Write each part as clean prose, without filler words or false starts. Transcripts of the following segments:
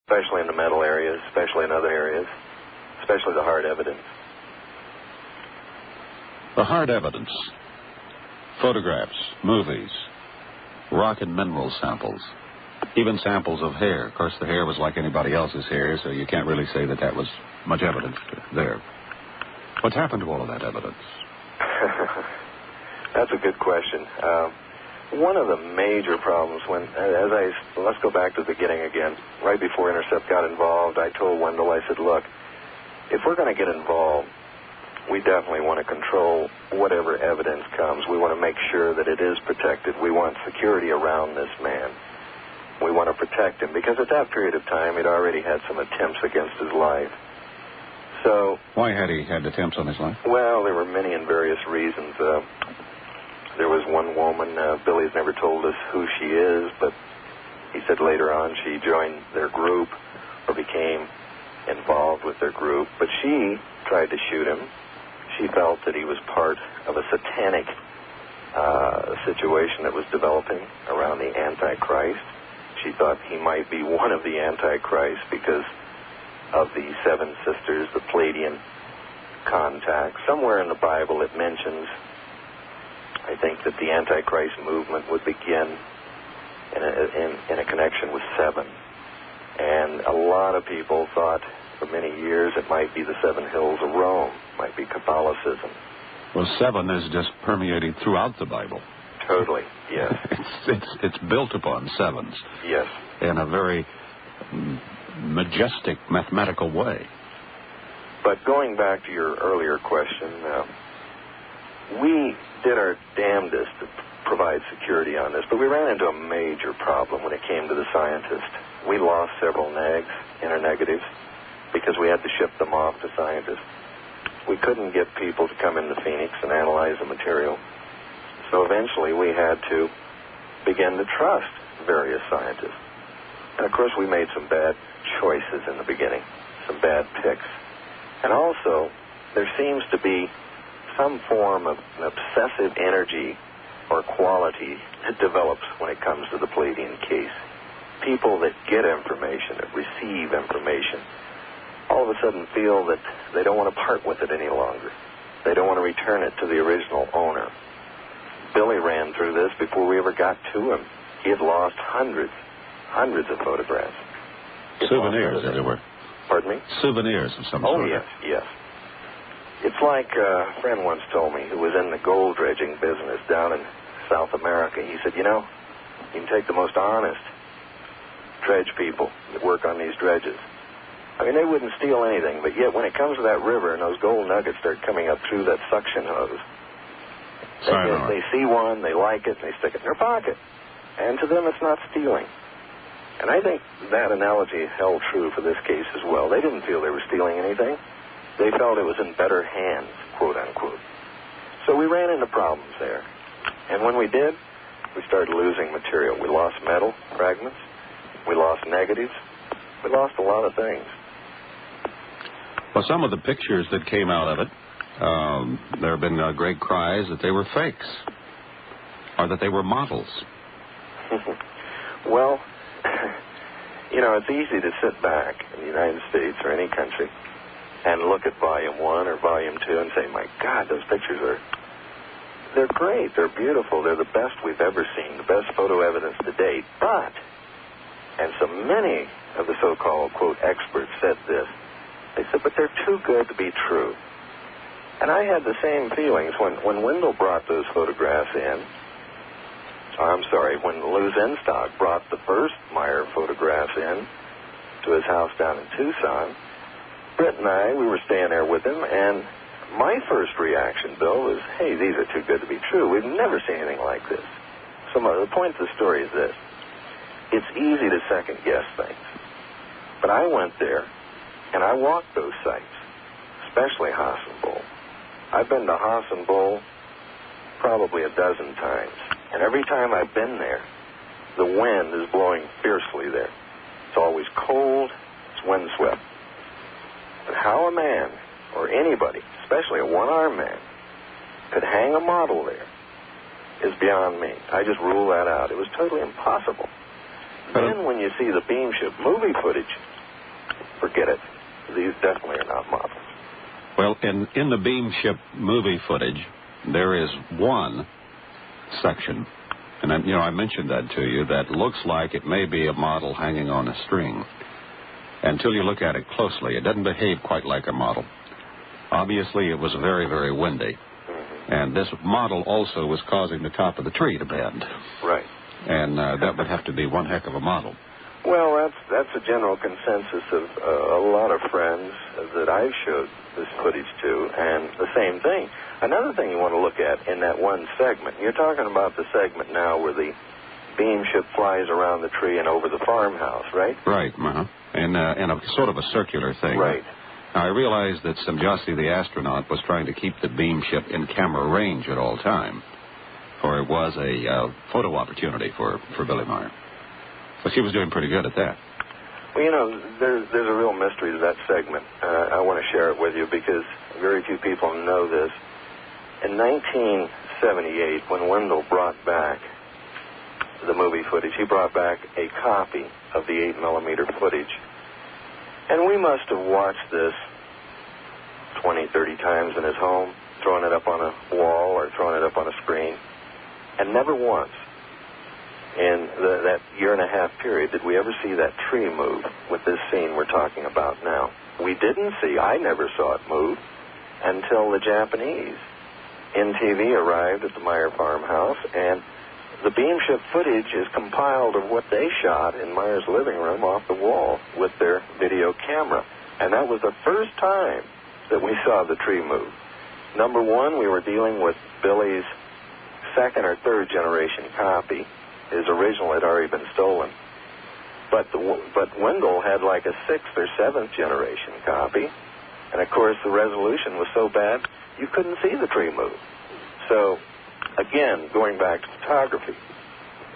especially in the metal areas, especially in other areas, especially the hard evidence. The hard evidence, photographs, movies, rock and mineral samples, even samples of hair. Of course, the hair was like anybody else's hair, so you can't really say that was much evidence there. What's happened to all of that evidence? That's a good question. One of the major problems let's go back to the beginning again. Right before Intercept got involved, I told Wendell, I said, look, if we're going to get involved, we definitely want to control whatever evidence comes. We want to make sure that it is protected. We want security around this man. We want to protect him because at that period of time, he'd already had some attempts against his life. So, why had he had attempts on his life? Well, there were many and various reasons. There was one woman, Billy's never told us who she is, but he said later on she joined their group or became involved with their group. But she tried to shoot him. She felt that he was part of a satanic situation that was developing around the Antichrist. She thought he might be one of the Antichrist because of the seven sisters, the Palladian contact. Somewhere in the Bible it mentions, I think, that the Antichrist movement would begin in a connection with seven. And a lot of people thought for many years it might be the seven hills of Rome, might be Catholicism. Well, seven is just permeating throughout the Bible. Totally, yes. It's built upon sevens. Yes. In a very majestic, mathematical way. But going back to your earlier question, we did our damnedest to provide security on this, but we ran into a major problem when it came to the scientists. We lost several inner negatives, because we had to ship them off to scientists. We couldn't get people to come into Phoenix and analyze the material. So eventually we had to begin to trust various scientists. And of course we made some bad choices in the beginning, some bad picks. And also there seems to be some form of an obsessive energy or quality that develops when it comes to the Palladian case. People that get information, that receive information, all of a sudden feel that they don't want to part with it any longer. They don't want to return it to the original owner. Billy ran through this before we ever got to him. He had lost hundreds of photographs. Souvenirs, as it were. Pardon me? Souvenirs of some sort. Oh, yes. It's like a friend once told me who was in the gold dredging business down in South America. He said, you can take the most honest dredge people that work on these dredges. I mean, they wouldn't steal anything, but yet when it comes to that river and those gold nuggets start coming up through that suction hose, they see one, they like it, and they stick it in their pocket. And to them, it's not stealing. And I think that analogy held true for this case as well. They didn't feel they were stealing anything. They felt it was in better hands, quote unquote. So we ran into problems there. And when we did, we started losing material. We lost metal fragments. We lost negatives. We lost a lot of things. Well, some of the pictures that came out of it, there have been great cries that they were fakes or that they were models. Well, it's easy to sit back in the United States or any country and look at Volume 1 or Volume 2 and say, my God, those pictures they're great, they're beautiful, they're the best we've ever seen, the best photo evidence to date. But, and so many of the so-called, quote, experts said this, they said, but they're too good to be true. And I had the same feelings when Wendell brought those photographs in. When Lou Zenstock brought the first Meier photographs in to his house down in Tucson. Britt and I, we were staying there with him, and my first reaction, Bill, was, hey, these are too good to be true. We've never seen anything like this. So the point of the story is this. It's easy to second-guess things. But I went there, and I walked those sites, especially Hassan Bowl. I've been to Hassan Bowl probably a dozen times. And every time I've been there, the wind is blowing fiercely there. It's always cold. It's windswept. And how a man, or anybody, especially a one-armed man, could hang a model there is beyond me. I just rule that out. It was totally impossible. Then when you see the beam ship movie footage, Well, in the beam ship movie footage, there is one section, and I mentioned that to you, that looks like it may be a model hanging on a string. Until you look at it closely, it doesn't behave quite like a model. Obviously, it was very, very windy. And this model also was causing the top of the tree to bend. Right. And that would have to be one heck of a model. Well, that's a general consensus of a lot of friends that I've showed this footage to, and the same thing. Another thing you want to look at in that one segment, you're talking about the segment now where the beam ship flies around the tree and over the farmhouse, right? Right, and a sort of a circular thing. Right. Now, I realized that Simjasi the astronaut was trying to keep the beam ship in camera range at all time, for it was a photo opportunity for Billy Meier. But she was doing pretty good at that. Well, there's a real mystery to that segment. I want to share it with you because very few people know this. In 1978, when Wendell brought back the movie footage, he brought back a copy of the 8mm footage. And we must have watched this 20, 30 times in his home, throwing it up on a wall or throwing it up on a screen. And never once in that year-and-a-half period did we ever see that tree move with this scene we're talking about now. We didn't see, I never saw it move until the Japanese NTV arrived at the Meier farmhouse, and the beam ship footage is compiled of what they shot in Meier's living room off the wall with their video camera. And that was the first time that we saw the tree move. Number one, we were dealing with Billy's second or third generation copy. His original had already been stolen. But Wendell had like a sixth or seventh generation copy. And, of course, the resolution was so bad, you couldn't see the tree move. So, again, going back to photography,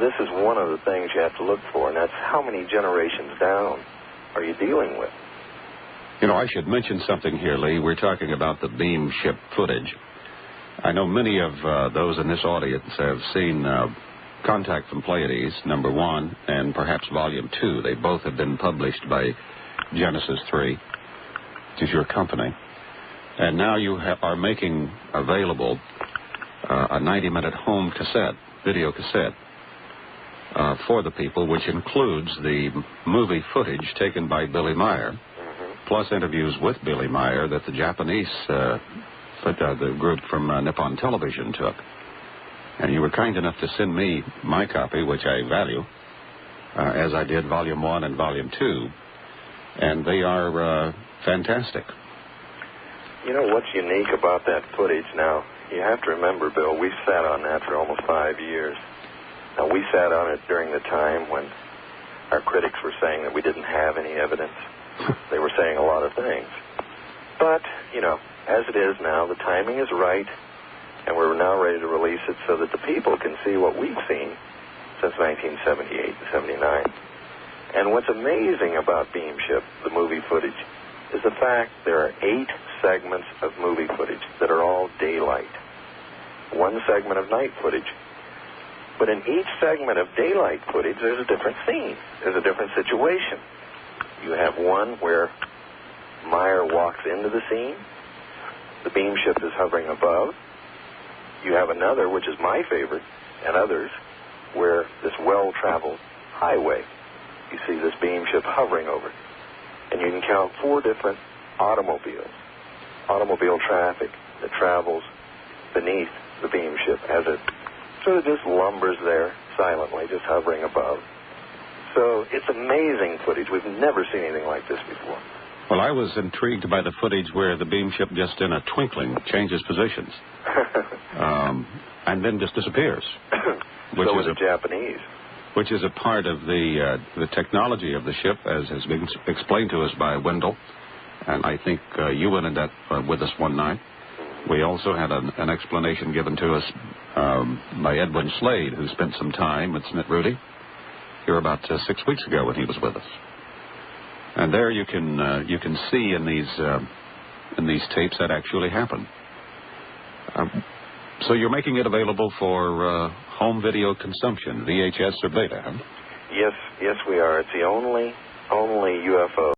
this is one of the things you have to look for, and that's how many generations down are you dealing with. I should mention something here, Lee. We're talking about the beam ship footage. I know many of those in this audience have seen Contact from Pleiades, number 1, and perhaps volume 2. They both have been published by Genesis 3, which is your company. And now you are making available a 90-minute home cassette, video cassette, for the people, which includes the movie footage taken by Billy Meier, plus interviews with Billy Meier that the Japanese, the group from Nippon Television took. And you were kind enough to send me my copy, which I value, as I did Volume 1 and Volume 2. And they are fantastic. What's unique about that footage now, you have to remember, Bill, we sat on that for almost 5 years. Now, we sat on it during the time when our critics were saying that we didn't have any evidence. They were saying a lot of things. But, as it is now, the timing is right, and we're now ready to release it so that the people can see what we've seen since 1978 and 79. And what's amazing about Beam Ship, the movie footage, is the fact there are 8 segments of movie footage that are all daylight. 1 segment of night footage. But in each segment of daylight footage, there's a different scene. There's a different situation. You have one where Meier walks into the scene. The beam ship is hovering above. You have another, which is my favorite, and others, where this well-traveled highway, you see this beam ship hovering over it. And you can count 4 different automobiles, automobile traffic that travels beneath the beam ship as it sort of just lumbers there silently, just hovering above. So it's amazing footage. We've never seen anything like this before. Well, I was intrigued by the footage where the beam ship just in a twinkling changes positions. And then just disappears. Which so is the Japanese. Which is a part of the technology of the ship, as has been explained to us by Wendell. And I think you went in that with us one night. We also had an explanation given to us by Edwin Slade, who spent some time with Smith Rudy here about 6 weeks ago when he was with us. And there you can see in these tapes that actually happened. So you're making it available for home video consumption, VHS or Beta, huh? Yes, we are. It's the only UFO